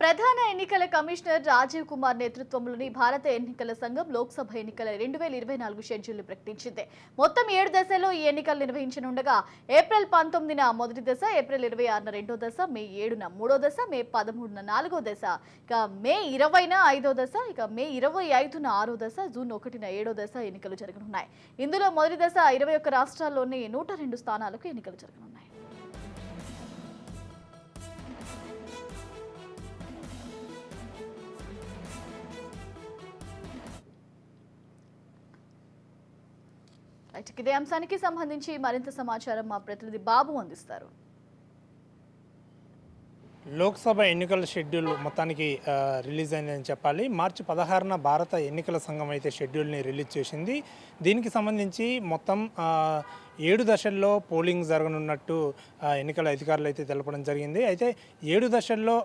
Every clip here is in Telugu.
ప్రధాన ఎన్నికల కమిషనర్ రాజీవ్ కుమార్ నేతృత్వంలోని భారత ఎన్నికల సంఘం లోక్సభ ఎన్నికల 2024 షెడ్యూల్ను ప్రకటించింది. మొత్తం 7 దశల్లో ఈ ఎన్నికలు నిర్వహించనుండగా ఏప్రిల్ 19న మొదటి దశ, ఏప్రిల్ 26న రెండో దశ, మే 7న మూడో దశ, మే 13న నాలుగో దశ, ఇక మే 20న ఐదో దశ, ఇక మే 25న ఆరో దశ, జూన్ 1న ఏడో దశ ఎన్నికలు జరగనున్నాయి. ఇందులో మొదటి దశ 21 రాష్ట్రాల్లోని 102 స్థానాలకు ఎన్నికలు జరగనున్నాయి. ఇదే అంశానికి సంబంధించి మరింత సమాచారం మా ప్రతినిధి బాబు అందిస్తారు. లోక్సభ ఎన్నికల షెడ్యూల్ మొత్తానికి రిలీజ్ అయిందని చెప్పాలి. మార్చి 16న భారత ఎన్నికల సంఘం అయితే షెడ్యూల్ని రిలీజ్ చేసింది. దీనికి సంబంధించి మొత్తం 7 దశల్లో పోలింగ్ జరగనున్నట్టు ఎన్నికల అధికారులు అయితే తెలపడం జరిగింది. అయితే 7 దశల్లో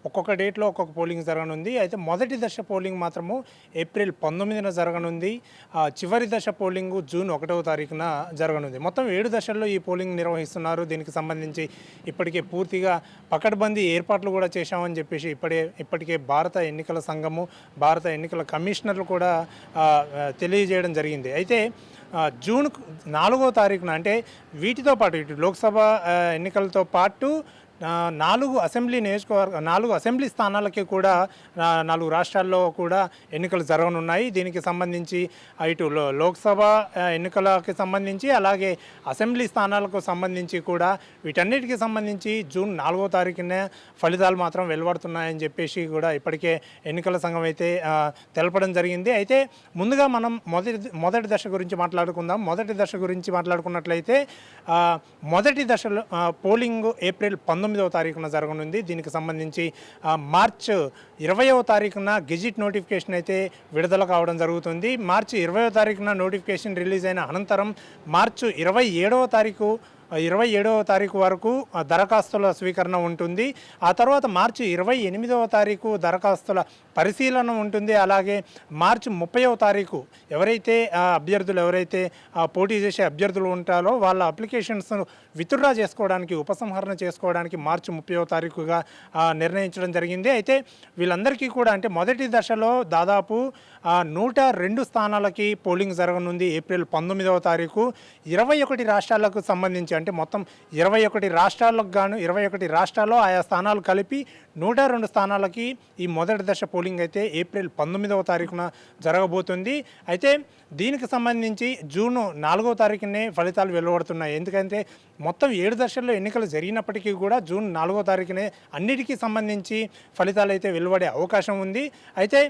ఒక్కొక్క డేట్లో ఒక్కొక్క పోలింగ్ జరగనుంది. అయితే మొదటి దశ పోలింగ్ మాత్రము ఏప్రిల్ 19న జరగనుంది. చివరి దశ పోలింగు జూన్ 1వ తారీఖున జరగనుంది. మొత్తం 7 దశల్లో ఈ పోలింగ్ నిర్వహిస్తున్నారు. దీనికి సంబంధించి ఇప్పటికే పూర్తిగా పకడ్బందీ ఏర్పాట్లు కూడా చేశామని చెప్పేసి ఇప్పటికే భారత ఎన్నికల సంఘము, భారత ఎన్నికల కమిషనర్లు కూడా తెలియజేయడం జరిగింది. అయితే జూన్ 4వ తారీఖున అంటే వీటితో పాటు ఇటు లోక్సభ ఎన్నికలతో పాటు 4 అసెంబ్లీ స్థానాలకి కూడా 4 రాష్ట్రాల్లో కూడా ఎన్నికలు జరగనున్నాయి. దీనికి సంబంధించి ఇటు లోక్సభ ఎన్నికలకి సంబంధించి అలాగే అసెంబ్లీ స్థానాలకు సంబంధించి కూడా వీటన్నిటికీ సంబంధించి జూన్ 4వ తారీఖున ఫలితాలు మాత్రం వెలువడుతున్నాయని చెప్పేసి కూడా ఇప్పటికే ఎన్నికల సంఘం అయితే తెలపడం జరిగింది. అయితే ముందుగా మనం మొదటి దశ గురించి మాట్లాడుకుందాం. మొదటి దశ గురించి మాట్లాడుకున్నట్లయితే మొదటి దశలో పోలింగ్ ఏప్రిల్ 19వ తారీఖున జరగనుంది. దీనికి సంబంధించి మార్చి 20వ తారీఖున గెజిట్ నోటిఫికేషన్ అయితే విడుదల కావడం జరుగుతుంది. మార్చి 20వ తారీఖున నోటిఫికేషన్ రిలీజ్ అయిన అనంతరం మార్చి 27వ తారీఖు వరకు దరఖాస్తుల స్వీకరణ ఉంటుంది. ఆ తర్వాత మార్చి 28వ తారీఖు దరఖాస్తుల పరిశీలన ఉంటుంది. అలాగే మార్చి 30వ తారీఖు ఎవరైతే పోటీ చేసే అభ్యర్థులు ఉంటారో వాళ్ళ అప్లికేషన్స్ విత్డ్రా చేసుకోవడానికి, ఉపసంహరణ చేసుకోవడానికి మార్చి 30వ తారీఖుగా నిర్ణయించడం జరిగింది. అయితే వీళ్ళందరికీ కూడా అంటే మొదటి దశలో దాదాపు 102 స్థానాలకి పోలింగ్ జరగనుంది. ఏప్రిల్ 19వ తారీఖు 21 రాష్ట్రాలకు సంబంధించి అంటే మొత్తం 21 రాష్ట్రాలకు గాను 21 రాష్ట్రాల్లో ఆయా స్థానాలు కలిపి 102 స్థానాలకి ఈ మొదటి దశ పోలింగ్ అయితే ఏప్రిల్ 19వ తారీఖున జరగబోతుంది. అయితే దీనికి సంబంధించి జూన్ 4వ తారీఖునే ఫలితాలు వెలువడుతున్నాయి. ఎందుకంటే మొత్తం 7 దశల్లో ఎన్నికలు జరిగినప్పటికీ కూడా జూన్ 4వ తారీఖునే అన్నిటికీ సంబంధించి ఫలితాలు అయితే వెలువడే అవకాశం ఉంది. అయితే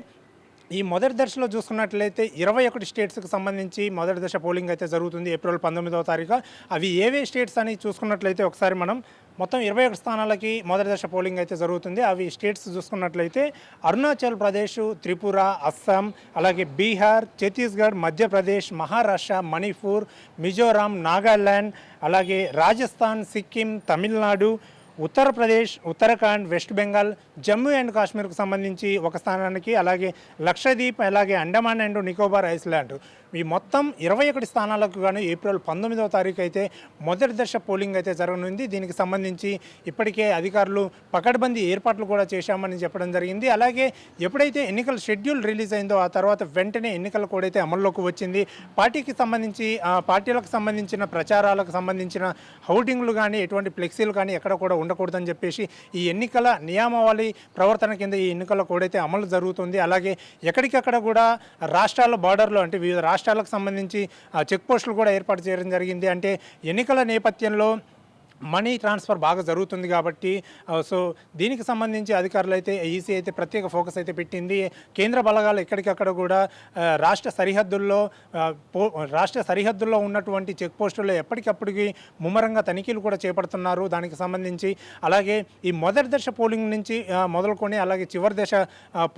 ఈ మొదటి దశలో చూసుకున్నట్లయితే 21 స్టేట్స్కి సంబంధించి మొదటి దశ పోలింగ్ అయితే జరుగుతుంది ఏప్రిల్ 19వ తారీఖు. అవి ఏవే స్టేట్స్ అని చూసుకున్నట్లయితే ఒకసారి మనం మొత్తం 21 స్థానాలకి మొదటి దశ పోలింగ్ అయితే జరుగుతుంది. అవి స్టేట్స్ చూసుకున్నట్లయితే అరుణాచల్ ప్రదేశ్, త్రిపుర, అస్సాం, అలాగే బీహార్, ఛత్తీస్గఢ్, మధ్యప్రదేశ్, మహారాష్ట్ర, మణిపూర్, మిజోరాం, నాగాల్యాండ్, అలాగే రాజస్థాన్, సిక్కిం, తమిళనాడు, ఉత్తరప్రదేశ్, ఉత్తరాఖండ్, వెస్ట్ బెంగాల్, జమ్మూ అండ్ కాశ్మీర్కు సంబంధించి ఒక స్థానానికి, అలాగే లక్షద్వీప్, అలాగే అండమాన్ అండ్ నికోబార్ ఐస్లాండ్ ఈ మొత్తం 21 స్థానాలకు గాను ఏప్రిల్ 19వ తారీఖు అయితే మొదటి దశ పోలింగ్ అయితే జరగనుంది. దీనికి సంబంధించి ఇప్పటికే అధికారులు పకడ్బందీ ఏర్పాట్లు కూడా చేశామని చెప్పడం జరిగింది. అలాగే ఎప్పుడైతే ఎన్నికల షెడ్యూల్ రిలీజ్ అయిందో ఆ తర్వాత వెంటనే ఎన్నికల కోడ్ అయితే అమల్లోకి వచ్చింది. పార్టీలకు సంబంధించిన ప్రచారాలకు సంబంధించిన హౌటింగ్లు కానీ ఎటువంటి ఫ్లెక్సీలు కానీ ఎక్కడ కూడా ఉండకూడదని చెప్పేసి ఈ ఎన్నికల నియామావళి ప్రవర్తన కింద ఈ ఎన్నికల కోడ్ అయితే అమలు జరుగుతుంది. అలాగే ఎక్కడికక్కడ కూడా రాష్ట్రాల బార్డర్లో అంటే వివిధ రాష్ట్రాలకు సంబంధించి చెక్ పోస్టులు కూడా ఏర్పాటు చేయడం జరిగింది. అంటే ఎన్నికల నేపథ్యంలో మనీ ట్రాన్స్ఫర్ బాగా జరుగుతుంది కాబట్టి సో దీనికి సంబంధించి అధికారులు అయితే ఈసీ అయితే ప్రత్యేక ఫోకస్ అయితే పెట్టింది. కేంద్ర బలగాలు ఎక్కడికక్కడ కూడా రాష్ట్ర సరిహద్దుల్లో ఉన్నటువంటి చెక్ పోస్టుల్లో ఎప్పటికప్పటికి ముమ్మరంగా తనిఖీలు కూడా చేపడుతున్నారు. దానికి సంబంధించి అలాగే ఈ మొదటి దశ పోలింగ్ నుంచి మొదలుకొని అలాగే చివరి దశ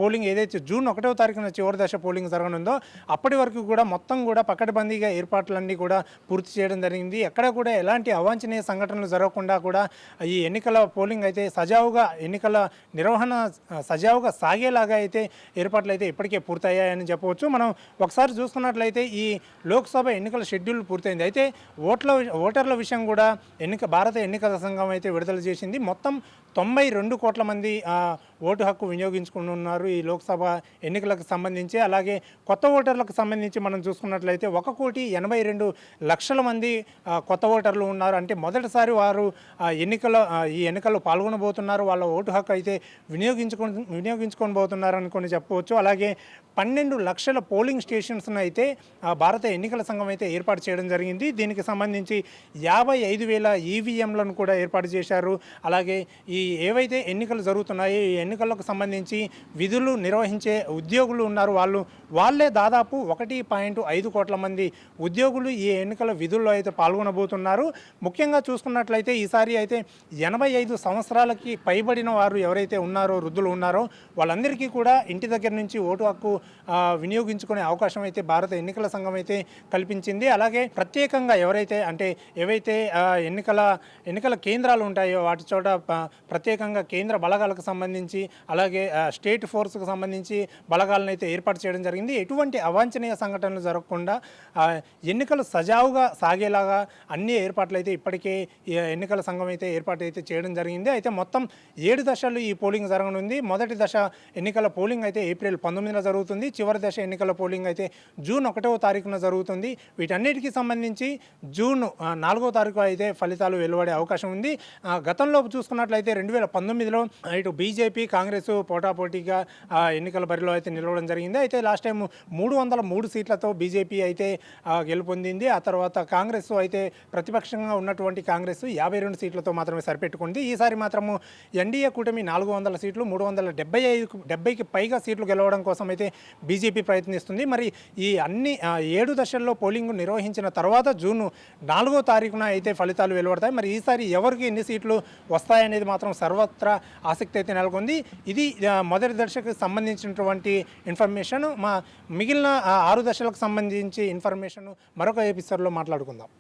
పోలింగ్ ఏదైతే జూన్ 1వ తారీఖున చివరి దశ పోలింగ్ జరగనుందో అప్పటి వరకు కూడా మొత్తం కూడా పకడ్బందీగా ఏర్పాట్లన్నీ కూడా పూర్తి చేయడం జరిగింది. ఎక్కడ కూడా ఎలాంటి అవాంఛనీయ సంఘటనలు జరగకుండా కూడా ఈ ఎన్నికల పోలింగ్ అయితే ఎన్నికల నిర్వహణ సజావుగా సాగేలాగా అయితే ఏర్పాట్లు అయితే ఇప్పటికే పూర్తయ్యాయని చెప్పవచ్చు. మనం ఒకసారి చూసుకున్నట్లయితే ఈ లోక్సభ ఎన్నికల షెడ్యూల్ పూర్తయింది. అయితే ఓటర్ల విషయం కూడా భారత ఎన్నికల సంఘం అయితే విడుదల చేసింది. మొత్తం 92 కోట్ల మంది ఓటు హక్కు వినియోగించుకున్నారు ఈ లోక్సభ ఎన్నికలకు సంబంధించి. అలాగే కొత్త ఓటర్లకు సంబంధించి మనం చూసుకున్నట్లయితే 1,82,00,000 మంది కొత్త ఓటర్లు ఉన్నారు. అంటే మొదటిసారి వారు ఈ ఎన్నికల్లో పాల్గొనబోతున్నారు. వాళ్ళ ఓటు హక్కు అయితే వినియోగించుకొని పోతున్నారు అనుకొని చెప్పవచ్చు. అలాగే 12 లక్షల పోలింగ్ స్టేషన్స్ను అయితే భారత ఎన్నికల సంఘం అయితే ఏర్పాటు చేయడం జరిగింది. దీనికి సంబంధించి 55,000 ఈవీఎంలను కూడా ఏర్పాటు చేశారు. అలాగే ఏవైతే ఎన్నికలు జరుగుతున్నాయో ఈ ఎన్నికలకు సంబంధించి విధులు నిర్వహించే ఉద్యోగులు ఉన్నారు. వాళ్ళే దాదాపు 1.5 కోట్ల మంది ఉద్యోగులు ఈ ఎన్నికల విధుల్లో అయితే పాల్గొనబోతున్నారు. ముఖ్యంగా చూసుకున్నట్లయితే ఈసారి అయితే 85 సంవత్సరాలకి పైబడిన వారు ఎవరైతే ఉన్నారో, వృద్ధులు ఉన్నారో వాళ్ళందరికీ కూడా ఇంటి దగ్గర నుంచి ఓటు హక్కు వినియోగించుకునే అవకాశం అయితే భారత ఎన్నికల సంఘం అయితే కల్పించింది. అలాగే ప్రత్యేకంగా ఏవైతే ఎన్నికల కేంద్రాలు ఉంటాయో వాటి చోట ప్రత్యేకంగా కేంద్ర బలగాలకు సంబంధించి అలాగే స్టేట్ ఫోర్స్కు సంబంధించి బలగాలను అయితే ఏర్పాటు చేయడం జరిగింది. ఎటువంటి అవాంఛనీయ సంఘటనలు జరగకుండా ఎన్నికలు సజావుగా సాగేలాగా అన్ని ఏర్పాట్లు అయితే ఇప్పటికే ఎన్నికల సంఘం అయితే ఏర్పాటు అయితే చేయడం జరిగింది. అయితే మొత్తం 7 దశలు ఈ పోలింగ్ జరగనుంది. మొదటి దశ ఎన్నికల పోలింగ్ అయితే ఏప్రిల్ 19న జరుగుతుంది. చివరి దశ ఎన్నికల పోలింగ్ అయితే జూన్ 1వ తారీఖున జరుగుతుంది. వీటన్నిటికీ సంబంధించి జూన్ 4వ తారీఖు అయితే ఫలితాలు వెలువడే అవకాశం ఉంది. గతంలో చూసుకున్నట్లయితే 2019లో ఇటు బీజేపీ కాంగ్రెస్ పోటాపోటీగా ఎన్నికల బరిలో అయితే నిలవడం జరిగింది. అయితే లాస్ట్ టైం 303 సీట్లతో బీజేపీ అయితే గెలుపొందింది. ఆ తర్వాత కాంగ్రెస్ అయితే ప్రతిపక్షంగా ఉన్నటువంటి కాంగ్రెస్ 52 సీట్లతో మాత్రమే సరిపెట్టుకుంది. ఈసారి మాత్రము ఎన్డీఏ కూటమి 400 సీట్లు 375కి పైగా సీట్లు గెలవడం కోసం అయితే బీజేపీ ప్రయత్నిస్తుంది. మరి ఈ అన్ని 7 దశల్లో పోలింగ్ నిర్వహించిన తర్వాత జూన్ 4వ తారీఖున అయితే ఫలితాలు వెలువడతాయి. మరి ఈసారి ఎవరికి ఎన్ని సీట్లు వస్తాయనేది మాత్రం సర్వత్రా ఆసక్తి అయితే నెలకొంది. ఇది మొదటి దశకు సంబంధించినటువంటి ఇన్ఫర్మేషన్. మిగిలిన 6 దశలకు సంబంధించి ఇన్ఫర్మేషన్ మరొక ఎపిసోడ్లో మాట్లాడుకుందాం.